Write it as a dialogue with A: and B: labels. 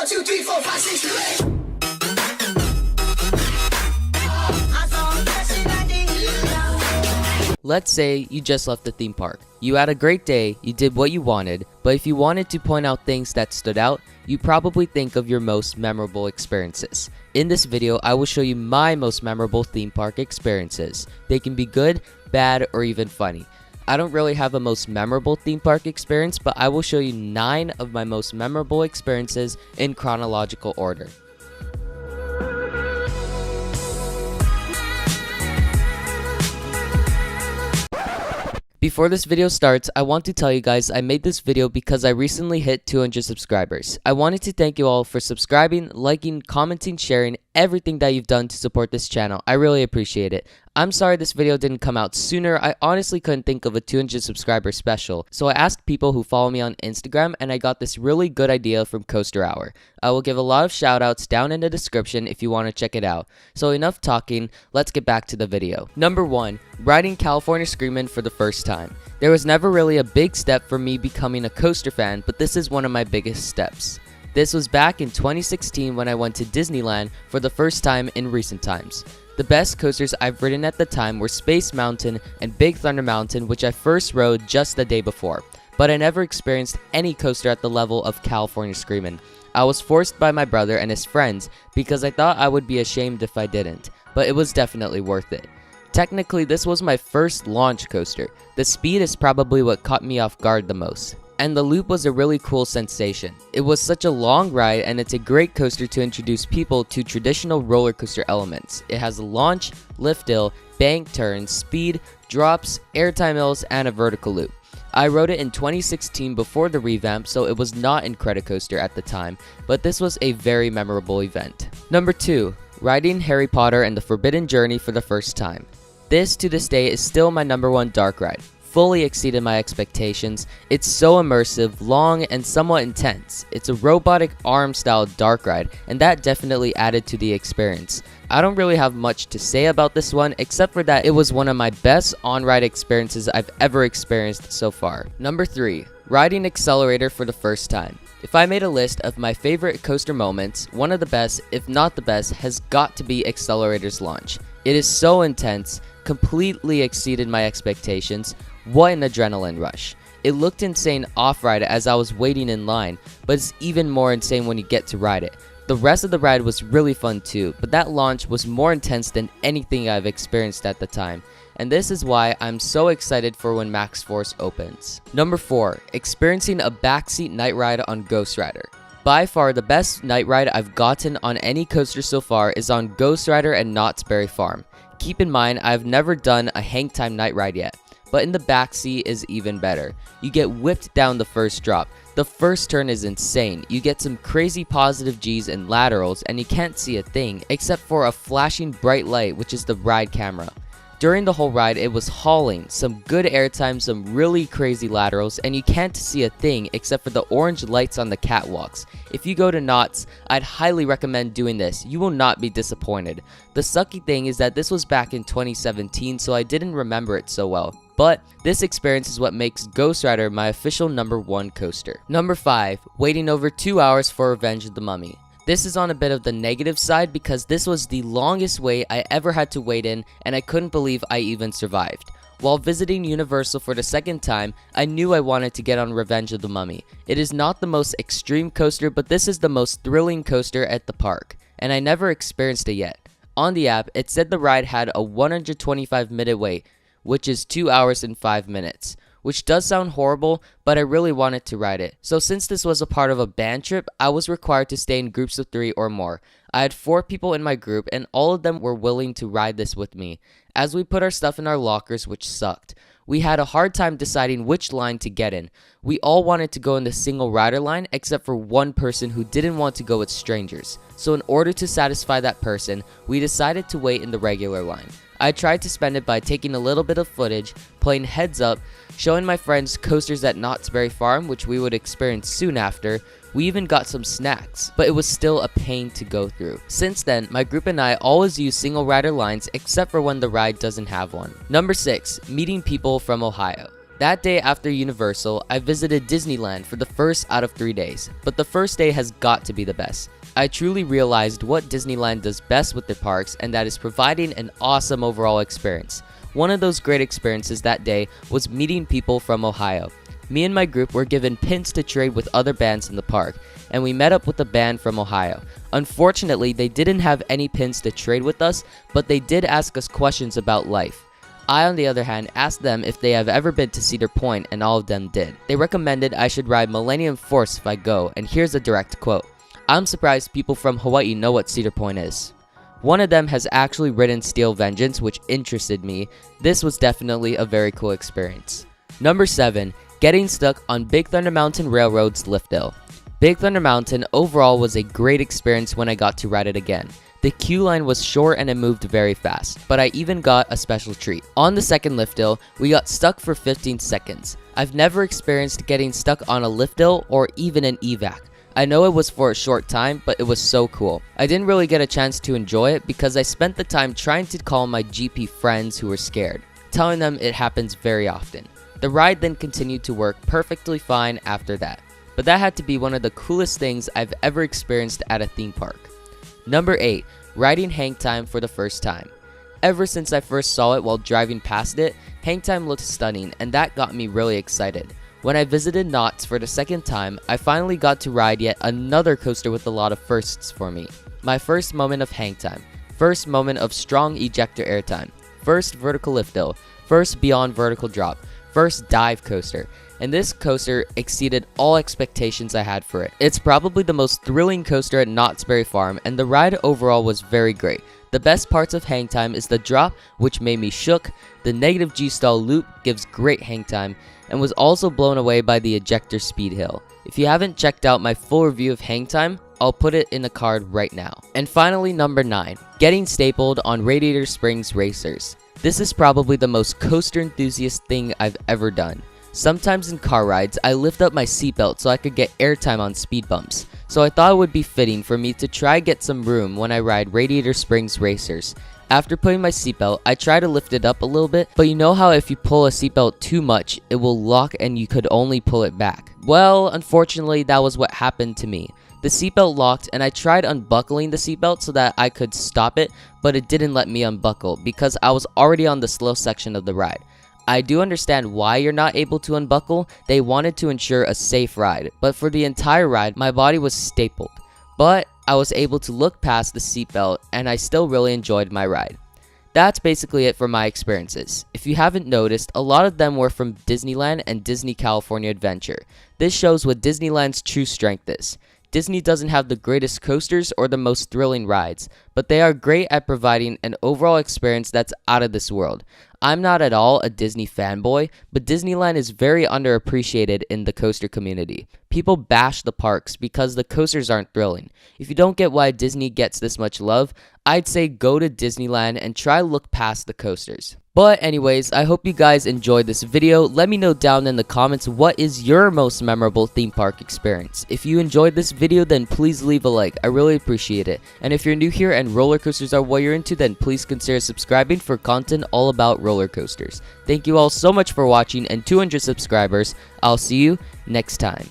A: 1, 2, 3, 4, 5, 6, 7, 8.
B: Let's say you just left the theme park. You had a great day, you did what you wanted, but if you wanted to point out things that stood out, you probably think of your most memorable experiences. In this video, I will show you my most memorable theme park experiences. They can be good, bad, or even funny. I don't really have a most memorable theme park experience, but I will show you 9 of my most memorable experiences in chronological order. Before this video starts, I want to tell you guys I made this video because I recently hit 200 subscribers. I wanted to thank you all for subscribing, liking, commenting, sharing, everything that you've done to support this channel. I really appreciate it. I'm sorry this video didn't come out sooner. I honestly couldn't think of a 200 subscriber special, so I asked people who follow me on Instagram and I got this really good idea from Coaster Hour. I will give a lot of shoutouts down in the description if you want to check it out. So enough talking, let's get back to the video. Number 1, riding California Screamin' for the first time. There was never really a big step for me becoming a coaster fan, but this is one of my biggest steps. This was back in 2016 when I went to Disneyland for the first time in recent times. The best coasters I've ridden at the time were Space Mountain and Big Thunder Mountain, which I first rode just the day before, but I never experienced any coaster at the level of California Screamin'. I was forced by my brother and his friends because I thought I would be ashamed if I didn't, but it was definitely worth it. Technically, this was my first launch coaster. The speed is probably what caught me off guard the most. And the loop was a really cool sensation. It was such a long ride and it's a great coaster to introduce people to traditional roller coaster elements. It has a launch, lift hill, bank turns, speed, drops, airtime hills, and a vertical loop. I rode it in 2016 before the revamp, so it was not Incredicoaster at the time, but this was a very memorable event. Number 2, riding Harry Potter and the Forbidden Journey for the first time. This to this day is still my number 1 dark ride. Fully exceeded my expectations. It's so immersive, long, and somewhat intense. It's a robotic arm-style dark ride, and that definitely added to the experience. I don't really have much to say about this one, except for that it was one of my best on-ride experiences I've ever experienced so far. Number 3, riding Accelerator for the first time. If I made a list of my favorite coaster moments, one of the best, if not the best, has got to be Accelerator's launch. It is so intense, completely exceeded my expectations. What an adrenaline rush. It looked insane off-ride as I was waiting in line, but it's even more insane when you get to ride it. The rest of the ride was really fun too, but that launch was more intense than anything I've experienced at the time. And this is why I'm so excited for when Max Force opens. Number 4, experiencing a backseat night ride on Ghost Rider. By far the best night ride I've gotten on any coaster so far is on Ghost Rider and Knott's Berry Farm. Keep in mind I've never done a hang time night ride yet, but in the backseat is even better. You get whipped down the first drop. The first turn is insane. You get some crazy positive G's and laterals and you can't see a thing except for a flashing bright light, which is the ride camera. During the whole ride, it was hauling, some good airtime, some really crazy laterals, and you can't see a thing except for the orange lights on the catwalks. If you go to Knott's, I'd highly recommend doing this. You will not be disappointed. The sucky thing is that this was back in 2017, so I didn't remember it so well. But this experience is what makes Ghost Rider my official number 1 coaster. Number 5, waiting over 2 hours for Revenge of the Mummy. This is on a bit of the negative side because this was the longest wait I ever had to wait in and I couldn't believe I even survived. While visiting Universal for the second time, I knew I wanted to get on Revenge of the Mummy. It is not the most extreme coaster, but this is the most thrilling coaster at the park, and I never experienced it yet. On the app, it said the ride had a 125-minute wait, which is 2 hours and 5 minutes. Which does sound horrible, but I really wanted to ride it. So since this was a part of a band trip, I was required to stay in groups of 3 or more. I had 4 people in my group and all of them were willing to ride this with me. As we put our stuff in our lockers, which sucked. We had a hard time deciding which line to get in. We all wanted to go in the single rider line except for one person who didn't want to go with strangers. So in order to satisfy that person, we decided to wait in the regular line. I tried to spend it by taking a little bit of footage, playing heads up, showing my friends coasters at Knott's Berry Farm, which we would experience soon after. We even got some snacks, but it was still a pain to go through. Since then, my group and I always use single rider lines except for when the ride doesn't have one. Number 6, meeting people from Ohio. That day after Universal, I visited Disneyland for the first out of 3 days, but the first day has got to be the best. I truly realized what Disneyland does best with their parks, and that is providing an awesome overall experience. One of those great experiences that day was meeting people from Ohio. Me and my group were given pins to trade with other bands in the park, and we met up with a band from Ohio. Unfortunately, they didn't have any pins to trade with us, but they did ask us questions about life. I, on the other hand, asked them if they have ever been to Cedar Point, and all of them did. They recommended I should ride Millennium Force if I go, and here's a direct quote. "I'm surprised people from Hawaii know what Cedar Point is." One of them has actually ridden Steel Vengeance, which interested me. This was definitely a very cool experience. Number 7. Getting stuck on Big Thunder Mountain Railroad's lift hill. Big Thunder Mountain overall was a great experience when I got to ride it again. The queue line was short and it moved very fast, but I even got a special treat. On the second lift hill, we got stuck for 15 seconds. I've never experienced getting stuck on a lift hill or even an evac. I know it was for a short time, but it was so cool. I didn't really get a chance to enjoy it because I spent the time trying to call my GP friends who were scared, telling them it happens very often. The ride then continued to work perfectly fine after that, but that had to be one of the coolest things I've ever experienced at a theme park. Number 8. Riding Hang Time for the first time. Ever since I first saw it while driving past it, Hang Time looked stunning, and that got me really excited. When I visited Knott's for the second time, I finally got to ride yet another coaster with a lot of firsts for me. My first moment of hang time, first moment of strong ejector airtime, first vertical lift hill, first beyond vertical drop, first dive coaster, and this coaster exceeded all expectations I had for it. It's probably the most thrilling coaster at Knott's Berry Farm, and the ride overall was very great. The best parts of hang time is the drop, which made me shook, the negative G-stall loop gives great hang time, and was also blown away by the ejector speed hill. If you haven't checked out my full review of hang time, I'll put it in the card right now. And finally, number 9, getting stapled on Radiator Springs Racers. This is probably the most coaster enthusiast thing I've ever done. Sometimes in car rides, I lift up my seatbelt so I could get airtime on speed bumps. So I thought it would be fitting for me to try get some room when I ride Radiator Springs Racers. After putting my seatbelt, I try to lift it up a little bit, but you know how if you pull a seatbelt too much, it will lock and you could only pull it back. Well, unfortunately, that was what happened to me. The seatbelt locked and I tried unbuckling the seatbelt so that I could stop it, but it didn't let me unbuckle because I was already on the slow section of the ride. I do understand why you're not able to unbuckle. They wanted to ensure a safe ride, but for the entire ride, my body was stapled. But I was able to look past the seatbelt and I still really enjoyed my ride. That's basically it for my experiences. If you haven't noticed, a lot of them were from Disneyland and Disney California Adventure. This shows what Disneyland's true strength is. Disney doesn't have the greatest coasters or the most thrilling rides, but they are great at providing an overall experience that's out of this world. I'm not at all a Disney fanboy, but Disneyland is very underappreciated in the coaster community. People bash the parks because the coasters aren't thrilling. If you don't get why Disney gets this much love, I'd say go to Disneyland and try look past the coasters. But anyways, I hope you guys enjoyed this video. Let me know down in the comments what is your most memorable theme park experience. If you enjoyed this video, then please leave a like. I really appreciate it. And if you're new here and roller coasters are what you're into, then please consider subscribing for content all about roller coasters. Thank you all so much for watching, and 200 subscribers. I'll see you next time.